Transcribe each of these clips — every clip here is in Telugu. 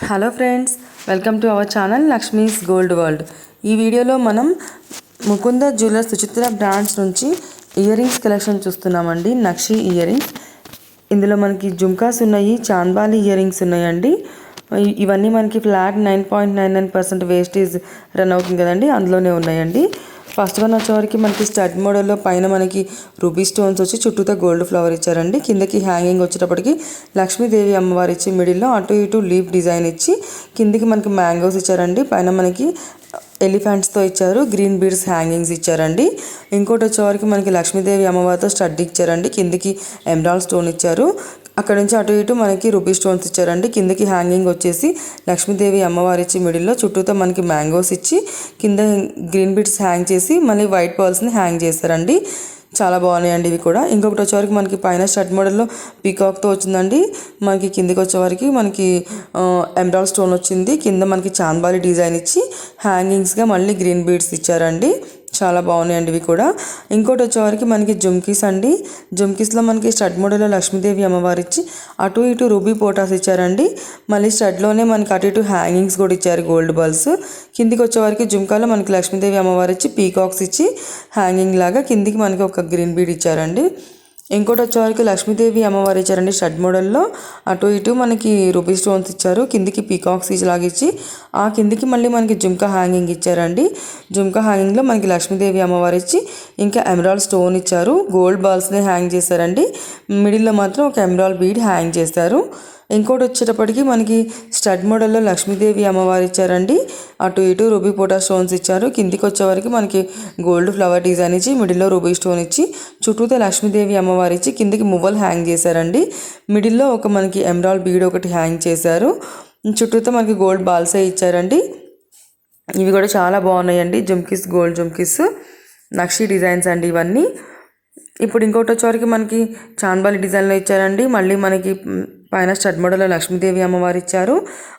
Hello friends, welcome to our channel Lakshmi's gold world. ఈ వీడియోలో మనం ముకుంద జ్యువెలర్స్ సుచిత్ర బ్రాండ్స్ నుంచి ఇయర్ రింగ్స్ కలెక్షన్ చూస్తున్నామండి. నక్షి ఇయర్ రింగ్స్, ఇందులో మనకి జుమ్కాస్ ఉన్నాయి, చాంద్బాలి ఇయర్ రింగ్స్ ఉన్నాయండి. ఇవన్నీ మనకి ఫ్లాట్ 9.99% వేస్టేజ్ రన్ అవుతుంది కదండి, అందులోనే ఉన్నాయండి. ఫస్ట్ వన్ వచ్చేవరకు మనకి స్టడ్ మోడల్లో పైన మనకి రూబీ స్టోన్స్ వచ్చి చుట్టూతో గోల్డ్ ఫ్లవర్ ఇచ్చారండి. కిందకి హ్యాంగింగ్ వచ్చేటప్పటికి లక్ష్మీదేవి అమ్మవారు ఇచ్చి మిడిల్లో అటు ఇటు లీఫ్ డిజైన్ ఇచ్చి కిందికి మనకి మ్యాంగోస్ ఇచ్చారండి. పైన మనకి ఎలిఫెంట్స్తో ఇచ్చారు, గ్రీన్ బీడ్స్ హ్యాంగింగ్స్ ఇచ్చారండి. ఇంకోటి వచ్చేవరకు మనకి లక్ష్మీదేవి అమ్మవారితో స్టడ్ ఇచ్చారండి. కిందికి ఎమరాల్డ్ స్టోన్ ఇచ్చారు. అక్కడ నుంచి అటు ఇటు మనకి రూబీ స్టోన్స్ ఇచ్చారండి. కిందకి హ్యాంగింగ్ వచ్చేసి లక్ష్మీదేవి అమ్మవారి ఇచ్చి మిడిల్లో చుట్టూతో మనకి మ్యాంగోస్ ఇచ్చి కింద గ్రీన్ బీడ్స్ హ్యాంగ్ చేసి మళ్ళీ వైట్ పర్ల్స్ని హ్యాంగ్ చేస్తారండి. చాలా బాగున్నాయండి ఇవి కూడా. ఇంకొకటి వచ్చేవరకు మనకి పైన స్టడ్ మోడల్లో పీకాక్తో వచ్చిందండి. మనకి కిందికి వచ్చేవరకు మనకి ఎమరాల్డ్ స్టోన్ వచ్చింది. కింద మనకి చాంద్బాలి డిజైన్ ఇచ్చి హ్యాంగింగ్స్గా మళ్ళీ గ్రీన్ బీడ్స్ ఇచ్చారండి. చాలా బాగున్నాయండి ఇవి కూడా. ఇంకోటి వచ్చేవరకు మనకి జుమ్కీస్ అండి. జుమ్కీస్లో మనకి స్టడ్ మోడల్లో లక్ష్మీదేవి అమ్మవారు ఇచ్చి అటు ఇటు రూబీ పోటాస్ ఇచ్చారండి. మళ్ళీ స్టడ్లోనే మనకి అటు ఇటు హ్యాంగింగ్స్ కూడా ఇచ్చారు, గోల్డ్ బాల్స్. కిందికి వచ్చేవరకు జుమ్కాలో మనకి లక్ష్మీదేవి అమ్మవారు ఇచ్చి పీకాక్స్ ఇచ్చి హ్యాంగింగ్ లాగా కిందికి మనకి ఒక గ్రీన్ బీడ్ ఇచ్చారండి. ఇంకోటి వచ్చేవరకు లక్ష్మీదేవి అమ్మవారు ఇచ్చారండి స్టడ్ మోడల్లో. అటు ఇటు మనకి రూబీ స్టోన్స్ ఇచ్చారు, కిందికి పీకాక్స్ లాగా ఇచ్చి ఆ కిందికి మళ్ళీ మనకి జుమ్కా హ్యాంగింగ్ ఇచ్చారండి. జుమ్కా హ్యాంగింగ్లో మనకి లక్ష్మీదేవి అమ్మవారు ఇచ్చి ఇంకా ఎమరాల్డ్ స్టోన్ ఇచ్చారు, గోల్డ్ బాల్స్ని హ్యాంగ్ చేశారండి. మిడిల్లో మాత్రం ఒక ఎమరాల్డ్ బీడ్ హ్యాంగ్ చేశారు. ఇంకోటి వచ్చేటప్పటికి మనకి స్టడ్ మోడల్లో లక్ష్మీదేవి అమ్మవారు ఇచ్చారండి. అటు ఇటు రూబీ పోటా స్టోన్స్ ఇచ్చారు. కిందికి వచ్చేవరకు మనకి గోల్డ్ ఫ్లవర్ డిజైన్ ఇచ్చి మిడిల్లో రూబీ స్టోన్ ఇచ్చి చుట్టూతో లక్ష్మీదేవి అమ్మవారు ఇచ్చి కిందికి మువ్వలు హ్యాంగ్ చేశారండి. మిడిల్లో ఒక మనకి ఎమరాల్డ్ బీడ్ ఒకటి హ్యాంగ్ చేశారు. చుట్టూతో మనకి గోల్డ్ బాల్సే ఇచ్చారండి. ఇవి కూడా చాలా బాగున్నాయండి. జుమ్కీస్, గోల్డ్ జుమ్కీస్, నక్షి డిజైన్స్ అండి ఇవన్నీ. ఇప్పుడు ఇంకోటి వచ్చేవరకు మనకి చాంద్బాలి డిజైన్లో ఇచ్చారండి. మళ్ళీ మనకి పైన స్టడ్ మోడల్లో లక్ష్మీదేవి అమ్మవారు ఇచ్చారు.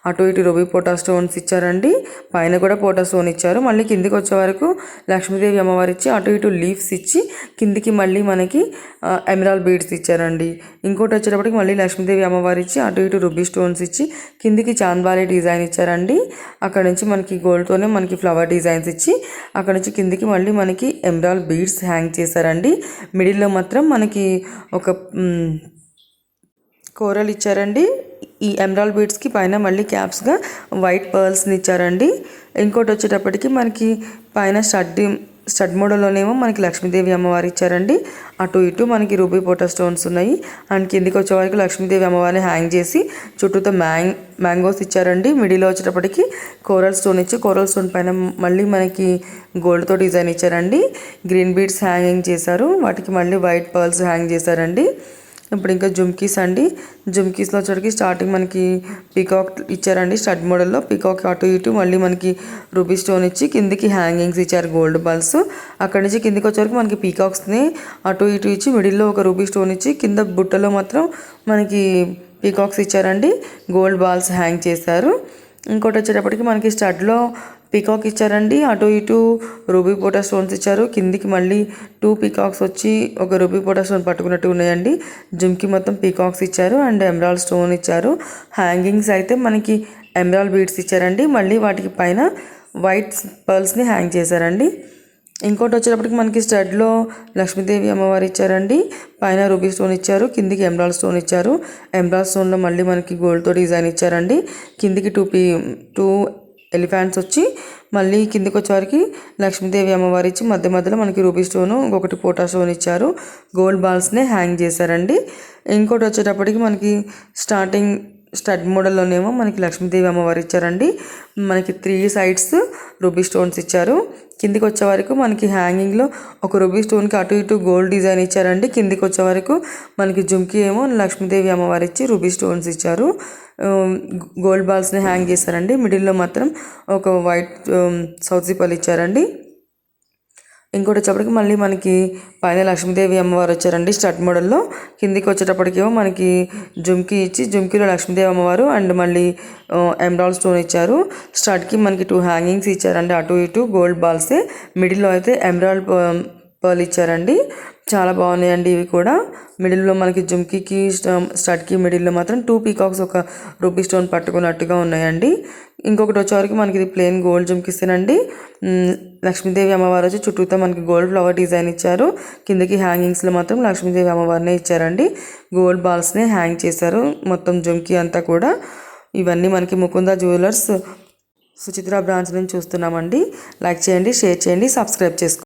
అటు ఇటు రూబీ పోటా స్టోన్స్ ఇచ్చారండి. పైన కూడా పోటా స్టోన్ ఇచ్చారు. మళ్ళీ కిందికి వచ్చే వరకు లక్ష్మీదేవి అమ్మవారు ఇచ్చి అటు ఇటు లీవ్స్ ఇచ్చి కిందికి మళ్ళీ మనకి ఎమరాల్డ్ బీడ్స్ ఇచ్చారండి. ఇంకోటి వచ్చేటప్పటికి మళ్ళీ లక్ష్మీదేవి అమ్మవారు ఇచ్చి అటు ఇటు రూబీ స్టోన్స్ ఇచ్చి కిందికి చాంద్బాలి డిజైన్ ఇచ్చారండి. అక్కడ నుంచి మనకి గోల్డ్తోనే మనకి ఫ్లవర్ డిజైన్స్ ఇచ్చి అక్కడ నుంచి కిందికి మళ్ళీ మనకి ఎమరాల్డ్ బీడ్స్ హ్యాంగ్ చేశారండి. మిడిల్లో మాత్రం మనకి ఒక కోరల్ ఇచ్చారండి. ఈ ఎమరాల్డ్ బీడ్స్కి పైన మళ్ళీ క్యాప్స్గా వైట్ పర్ల్స్ని ఇచ్చారండి. ఇంకోటి వచ్చేటప్పటికి మనకి పైన స్టడ్ మోడల్లోనేమో మనకి లక్ష్మీదేవి అమ్మవారు ఇచ్చారండి. అటు ఇటు మనకి రూబీ పోటా స్టోన్స్ ఉన్నాయి. అండ్ కిందికి వచ్చేవరకు లక్ష్మీదేవి అమ్మవారిని హ్యాంగ్ చేసి చుట్టూతో మ్యాంగోస్ ఇచ్చారండి. మిడిల్లో వచ్చేటప్పటికి కోరల్ స్టోన్ ఇచ్చి కోరల్ స్టోన్ పైన మళ్ళీ మనకి గోల్డ్తో డిజైన్ ఇచ్చారండి. గ్రీన్ బీడ్స్ హ్యాంగింగ్ చేశారు, వాటికి మళ్ళీ వైట్ పర్ల్స్ హ్యాంగ్ చేశారండి. ఇప్పుడు ఇంకా జుమ్కీస్ అండి. జుమ్కీస్లో వచ్చేటికి స్టార్టింగ్ మనకి పీకాక్ ఇచ్చారండి. స్టడ్ మోడల్లో పీకాక్ అటు ఇటు మళ్ళీ మనకి రూబీ స్టోన్ ఇచ్చి కిందికి హ్యాంగింగ్స్ ఇచ్చారు, గోల్డ్ బాల్స్. అక్కడి నుంచి కిందికి వచ్చేవరకు మనకి పీకాక్స్ని అటు ఇటు ఇచ్చి మిడిల్లో ఒక రూబీ స్టోన్ ఇచ్చి కింద బుట్టలో మాత్రం మనకి పీకాక్స్ ఇచ్చారండి, గోల్డ్ బాల్స్ హ్యాంగ్ చేశారు. ఇంకోటి వచ్చేటప్పటికి మనకి స్టడ్లో పీకాక్ ఇచ్చారండి. అటు ఇటు రూబీ పోటా స్టోన్స్ ఇచ్చారు. కిందికి మళ్ళీ 2 పీకాక్స్ వచ్చి ఒక రూబీ పోటా స్టోన్ పట్టుకున్నట్టు ఉన్నాయండి. జుమ్కి మొత్తం పీకాక్స్ ఇచ్చారు అండ్ ఎమరాల్డ్ స్టోన్ ఇచ్చారు. హ్యాంగింగ్స్ అయితే మనకి ఎమరాల్డ్ బీడ్స్ ఇచ్చారండి. మళ్ళీ వాటికి పైన వైట్ పర్ల్స్ని హ్యాంగ్ చేశారండి. ఇంకోటి వచ్చేటప్పటికి మనకి స్టడ్లో లక్ష్మీదేవి అమ్మవారు ఇచ్చారండి. పైన రూబీ స్టోన్ ఇచ్చారు, కిందికి ఎమరాల్డ్ స్టోన్ ఇచ్చారు. ఎమరాల్డ్ స్టోన్లో మళ్ళీ మనకి గోల్డ్తో డిజైన్ ఇచ్చారండి. కిందికి 2 ఎలిఫెంట్స్ వచ్చి మళ్ళీ కిందికి వచ్చేవారికి లక్ష్మీదేవి అమ్మవారు ఇచ్చి మధ్య మధ్యలో మనకి రూబీ స్టోను, ఇంకొకటి పోటా స్టోన్ ఇచ్చారు. గోల్డ్ బాల్స్నే హ్యాంగ్ చేశారండి. ఇంకోటి వచ్చేటప్పటికి మనకి స్టార్టింగ్ స్టడ్ మోడల్లోనేమో మనకి లక్ష్మీదేవి అమ్మవారు ఇచ్చారండి. మనకి 3 సైడ్స్ రూబీ స్టోన్స్ ఇచ్చారు. కిందికి వచ్చే వరకు మనకి హ్యాంగింగ్లో ఒక రూబీ స్టోన్కి అటు ఇటు గోల్డ్ డిజైన్ ఇచ్చారండి. కిందికి వచ్చే వరకు మనకి జుమ్కి ఏమో లక్ష్మీదేవి అమ్మవారు ఇచ్చి రూబీ స్టోన్స్ ఇచ్చారు, గోల్డ్ బాల్స్ని హ్యాంగ్ చేశారండి. మిడిల్లో మాత్రం ఒక వైట్ సౌజీపల్ ఇచ్చారండి. ఇంకోటి వచ్చేటప్పటికి మళ్ళీ మనకి పైన లక్ష్మీదేవి అమ్మవారు వచ్చారండి స్టడ్ మోడల్లో. కిందికి వచ్చేటప్పటికేమో మనకి జుమ్కి ఇచ్చి జుమ్కీలో లక్ష్మీదేవి అమ్మవారు అండ్ మళ్ళీ ఎమరాల్డ్ స్టోన్ ఇచ్చారు. స్టడ్కి మనకి 2 హ్యాంగింగ్స్ ఇచ్చారండి, అటు ఇటు గోల్డ్ బాల్సే. మిడిల్లో అయితే ఎమరాల్డ్ పర్ల్ ఇచ్చారండి. చాలా బాగున్నాయండి ఇవి కూడా. మిడిల్లో మనకి జుమ్కీకి స్టడ్కి మిడిల్లో మాత్రం 2 పీకాక్స్ ఒక రూపీ స్టోన్ పట్టుకున్నట్టుగా ఉన్నాయండి. ఇంకొకటి వచ్చేవరకు మనకి ఇది ప్లెయిన్ గోల్డ్ జుమ్కిస్తేనండి. లక్ష్మీదేవి అమ్మవారు వచ్చి చుట్టూతో మనకి గోల్డ్ ఫ్లవర్ డిజైన్ ఇచ్చారు. కిందకి హ్యాంగింగ్స్లో మాత్రం లక్ష్మీదేవి అమ్మవారినే ఇచ్చారండి. గోల్డ్ బాల్స్ని హ్యాంగ్ చేశారు మొత్తం జుమ్కీ అంతా కూడా. ఇవన్నీ మనకి ముకుంద జ్యువెలర్స్ సుచిత్ర బ్రాంచ్ నుంచి చూస్తున్నామండి. లైక్ చేయండి, షేర్ చేయండి, సబ్స్క్రైబ్ చేసుకోండి.